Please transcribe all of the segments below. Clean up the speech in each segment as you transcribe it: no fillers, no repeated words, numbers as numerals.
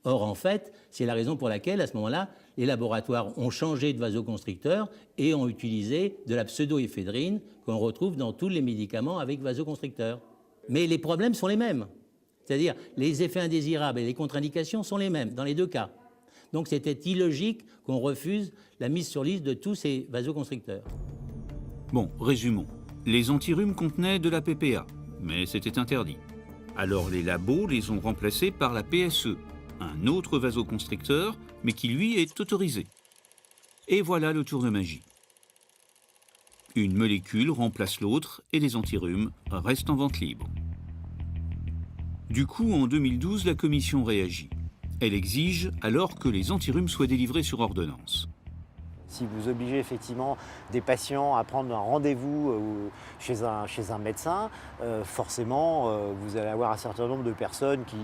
Or, en fait, c'est la raison pour laquelle, à ce moment-là, les laboratoires ont changé de vasoconstricteur et ont utilisé de la pseudoéphédrine qu'on retrouve dans tous les médicaments avec vasoconstricteur. Mais les problèmes sont les mêmes. C'est-à-dire, les effets indésirables et les contre-indications sont les mêmes dans les deux cas. Donc, c'était illogique qu'on refuse la mise sur liste de tous ces vasoconstricteurs. Bon, résumons. Les antirhumes contenaient de la PPA, mais c'était interdit. Alors les labos les ont remplacés par la PSE, un autre vasoconstricteur, mais qui lui est autorisé. Et voilà le tour de magie. Une molécule remplace l'autre et les antirhumes restent en vente libre. Du coup, en 2012, la Commission réagit. Elle exige alors que les antirhumes soient délivrés sur ordonnance. Si vous obligez effectivement des patients à prendre un rendez-vous chez un médecin, forcément, vous allez avoir un certain nombre de personnes qui,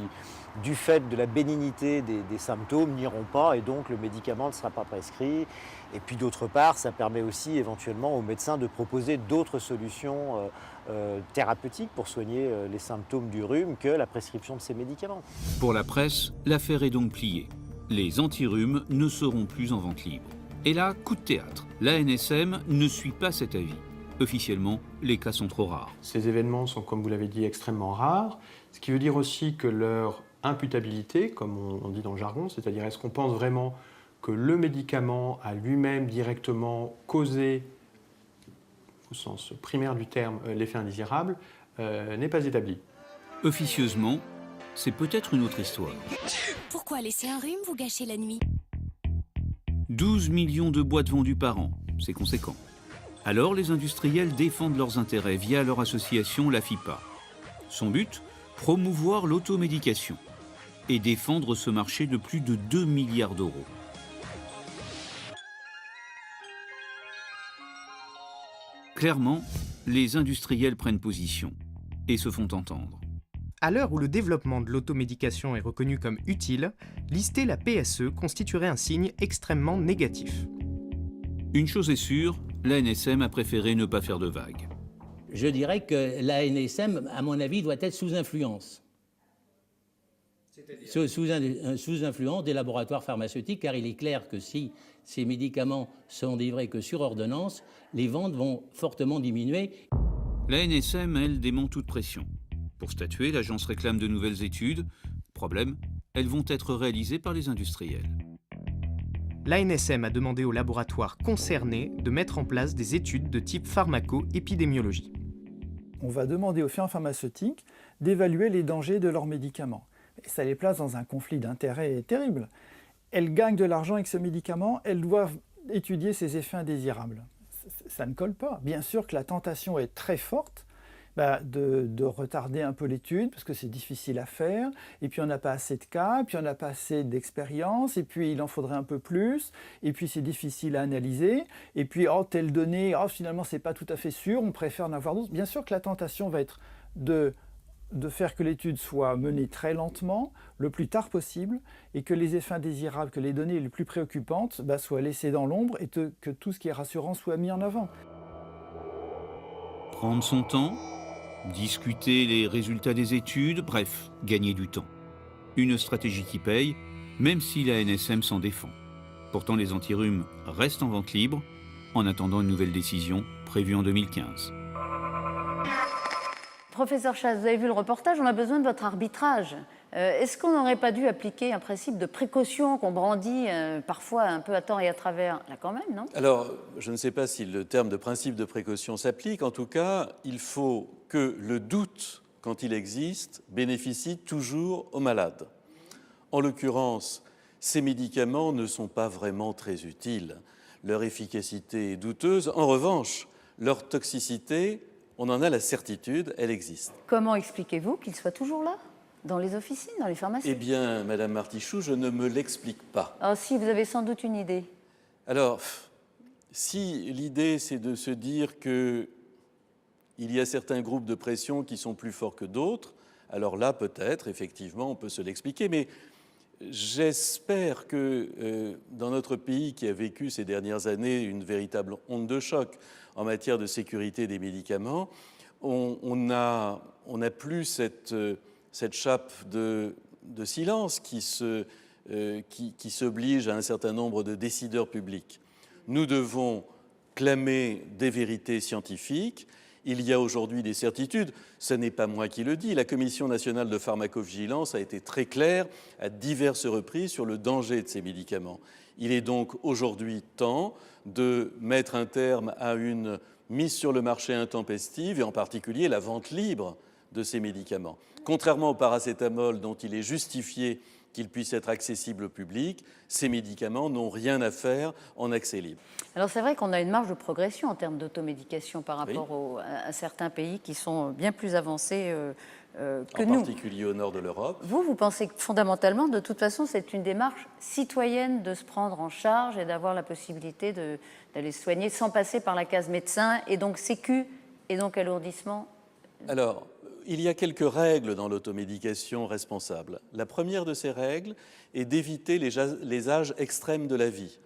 du fait de la bénignité des symptômes, n'iront pas et donc le médicament ne sera pas prescrit. Et puis d'autre part, ça permet aussi éventuellement aux médecins de proposer d'autres solutions thérapeutiques pour soigner les symptômes du rhume que la prescription de ces médicaments. Pour la presse, l'affaire est donc pliée. Les antirhumes ne seront plus en vente libre. Et là, coup de théâtre. L'ANSM ne suit pas cet avis. Officiellement, les cas sont trop rares. Ces événements sont, comme vous l'avez dit, extrêmement rares, ce qui veut dire aussi que leur imputabilité, comme on dit dans le jargon, c'est-à-dire est-ce qu'on pense vraiment que le médicament a lui-même directement causé, au sens primaire du terme, l'effet indésirable, n'est pas établi. Officieusement, c'est peut-être une autre histoire. Pourquoi laisser un rhume vous gâcher la nuit ? 12 millions de boîtes vendues par an, c'est conséquent. Alors les industriels défendent leurs intérêts via leur association, la FIPA. Son but, promouvoir l'automédication et défendre ce marché de plus de 2 milliards d'euros. Clairement, les industriels prennent position et se font entendre. À l'heure où le développement de l'automédication est reconnu comme utile, lister la PSE constituerait un signe extrêmement négatif. Une chose est sûre, l'ANSM a préféré ne pas faire de vagues. Je dirais que l'ANSM, à mon avis, doit être sous influence. Sous influence des laboratoires pharmaceutiques, car il est clair que si ces médicaments sont livrés que sur ordonnance, les ventes vont fortement diminuer. L'ANSM, elle, dément toute pression. Pour statuer, l'agence réclame de nouvelles études. Problème, elles vont être réalisées par les industriels. L'ANSM a demandé aux laboratoires concernés de mettre en place des études de type pharmaco-épidémiologie. On va demander aux firmes pharmaceutiques d'évaluer les dangers de leurs médicaments. Et ça les place dans un conflit d'intérêts terrible. Elles gagnent de l'argent avec ce médicament, elles doivent étudier ses effets indésirables. Ça ne colle pas. Bien sûr que la tentation est très forte de retarder un peu l'étude, parce que c'est difficile à faire, et puis on n'a pas assez de cas, et puis on n'a pas assez d'expérience, et puis il en faudrait un peu plus, et puis c'est difficile à analyser, et puis telle donnée, finalement c'est pas tout à fait sûr, on préfère en avoir d'autres. Bien sûr que la tentation va être de faire que l'étude soit menée très lentement, le plus tard possible, et que les effets indésirables, que les données les plus préoccupantes soient laissées dans l'ombre, et que tout ce qui est rassurant soit mis en avant. Prendre son temps, discuter les résultats des études, bref, gagner du temps. Une stratégie qui paye, même si la ANSM s'en défend. Pourtant, les antirhumes restent en vente libre, en attendant une nouvelle décision prévue en 2015. Professeur Chasse, vous avez vu le reportage, on a besoin de votre arbitrage. Est-ce qu'on n'aurait pas dû appliquer un principe de précaution qu'on brandit parfois un peu à tort et à travers, là quand même, non? Alors, je ne sais pas si le terme de principe de précaution s'applique. En tout cas, il faut que le doute, quand il existe, bénéficie toujours aux malades. En l'occurrence, ces médicaments ne sont pas vraiment très utiles. Leur efficacité est douteuse. En revanche, leur toxicité, on en a la certitude, elle existe. Comment expliquez-vous qu'ils soient toujours là, dans les officines, dans les pharmacies? Eh bien, Madame Martichoux, je ne me l'explique pas. Ah si, vous avez sans doute une idée. Alors, si l'idée c'est de se dire qu'il y a certains groupes de pression qui sont plus forts que d'autres, alors là, peut-être, effectivement, on peut se l'expliquer, mais j'espère que dans notre pays qui a vécu ces dernières années une véritable onde de choc en matière de sécurité des médicaments, on n'a plus cette chape de silence qui se qui s'oblige à un certain nombre de décideurs publics. Nous devons clamer des vérités scientifiques. Il y a aujourd'hui des certitudes. Ce n'est pas moi qui le dis. La Commission nationale de pharmacovigilance a été très claire à diverses reprises sur le danger de ces médicaments. Il est donc aujourd'hui temps de mettre un terme à une mise sur le marché intempestive et en particulier la vente libre de ces médicaments. Contrairement au paracétamol dont il est justifié qu'il puisse être accessible au public, ces médicaments n'ont rien à faire en accès libre. Alors c'est vrai qu'on a une marge de progression en termes d'automédication par rapport à certains pays qui sont bien plus avancés que nous. En particulier au nord de l'Europe. Vous pensez que fondamentalement, de toute façon, c'est une démarche citoyenne de se prendre en charge et d'avoir la possibilité d'aller se soigner sans passer par la case médecin et donc sécu et donc alourdissement? Alors, il y a quelques règles dans l'automédication responsable. La première de ces règles est d'éviter les âges extrêmes de la vie.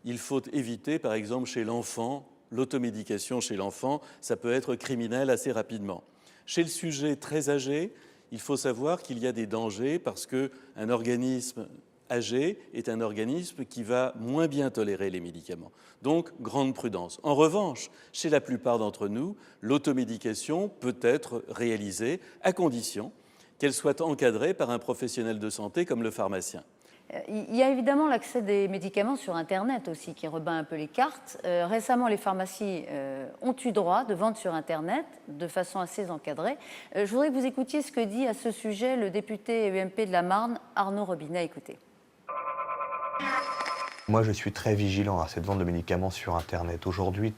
Il faut éviter, par exemple, chez l'enfant, l'automédication chez l'enfant, ça peut être criminel assez rapidement. Chez le sujet très âgé, il faut savoir qu'il y a des dangers parce qu'un organisme âgé est un organisme qui va moins bien tolérer les médicaments. Donc, grande prudence. En revanche, chez la plupart d'entre nous, l'automédication peut être réalisée à condition qu'elle soit encadrée par un professionnel de santé comme le pharmacien. Il y a évidemment l'accès des médicaments sur Internet aussi qui rebat un peu les cartes. Récemment, les pharmacies ont eu droit de vendre sur Internet de façon assez encadrée. Je voudrais que vous écoutiez ce que dit à ce sujet le député UMP de la Marne, Arnaud Robinet. Écoutez. Moi, je suis très vigilant à cette vente de médicaments sur Internet. Aujourd'hui,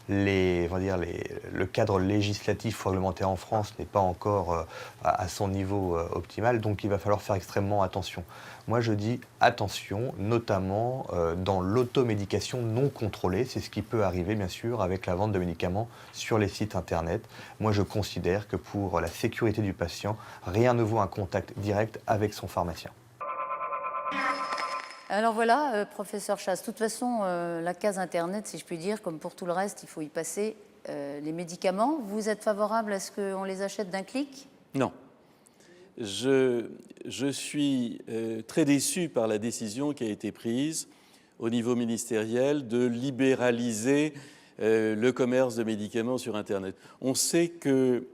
le cadre législatif ou réglementaire en France n'est pas encore à son niveau optimal, donc il va falloir faire extrêmement attention. Moi, je dis attention, notamment dans l'automédication non contrôlée. C'est ce qui peut arriver, bien sûr, avec la vente de médicaments sur les sites Internet. Moi, je considère que pour la sécurité du patient, rien ne vaut un contact direct avec son pharmacien. Alors voilà, professeur Chasse, de toute façon, la case Internet, si je puis dire, comme pour tout le reste, il faut y passer. Les médicaments, vous êtes favorable à ce qu'on les achète d'un clic? Non. Je suis très déçu par la décision qui a été prise au niveau ministériel de libéraliser le commerce de médicaments sur Internet. On sait que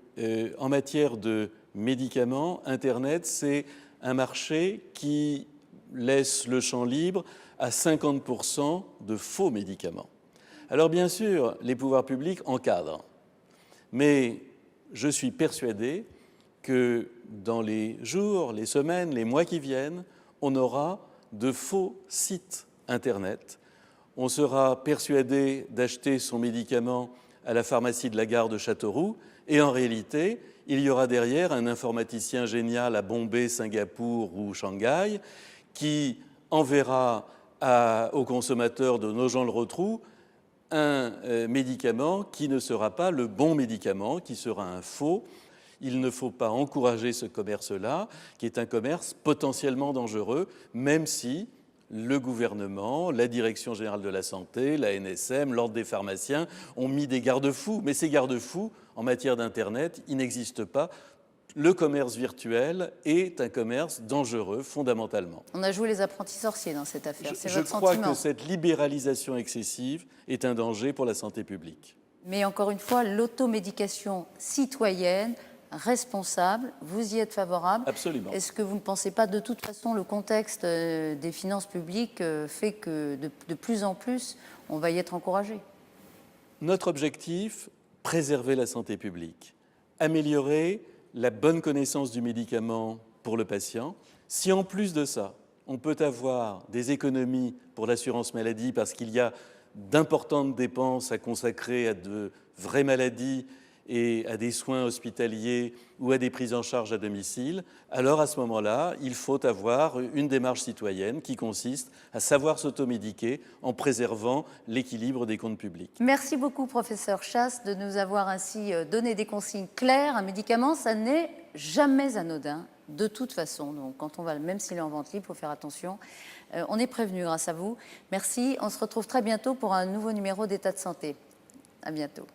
en matière de médicaments, Internet, c'est un marché qui laisse le champ libre à 50% de faux médicaments. Alors bien sûr, les pouvoirs publics encadrent, mais je suis persuadé que dans les jours, les semaines, les mois qui viennent, on aura de faux sites Internet. On sera persuadé d'acheter son médicament à la pharmacie de la gare de Châteauroux et en réalité, il y aura derrière un informaticien génial à Bombay, Singapour ou Shanghai qui enverra aux consommateurs de Nogent-le-Rotrou un médicament qui ne sera pas le bon médicament, qui sera un faux. Il ne faut pas encourager ce commerce-là, qui est un commerce potentiellement dangereux, même si le gouvernement, la Direction générale de la santé, la NSM, l'Ordre des pharmaciens ont mis des garde-fous. Mais ces garde-fous, en matière d'Internet, ils n'existent pas. Le commerce virtuel est un commerce dangereux, fondamentalement. On a joué les apprentis sorciers dans cette affaire, c'est votre sentiment. Je crois sentiment. que cette libéralisation excessive est un danger pour la santé publique. Mais encore une fois, l'automédication citoyenne, responsable, vous y êtes favorable? Absolument. Est-ce que vous ne pensez pas, de toute façon, le contexte des finances publiques fait que de plus en plus, on va y être encouragé? Notre objectif, préserver la santé publique, améliorer la bonne connaissance du médicament pour le patient. Si en plus de ça, on peut avoir des économies pour l'assurance maladie parce qu'il y a d'importantes dépenses à consacrer à de vraies maladies et à des soins hospitaliers ou à des prises en charge à domicile, alors à ce moment-là, il faut avoir une démarche citoyenne qui consiste à savoir s'automédiquer en préservant l'équilibre des comptes publics. Merci beaucoup, professeur Chasse, de nous avoir ainsi donné des consignes claires. Un médicament, ça n'est jamais anodin, de toute façon. Donc, quand on va, même s'il est en vente libre, il faut faire attention. On est prévenu grâce à vous. Merci. On se retrouve très bientôt pour un nouveau numéro d'État de santé. À bientôt.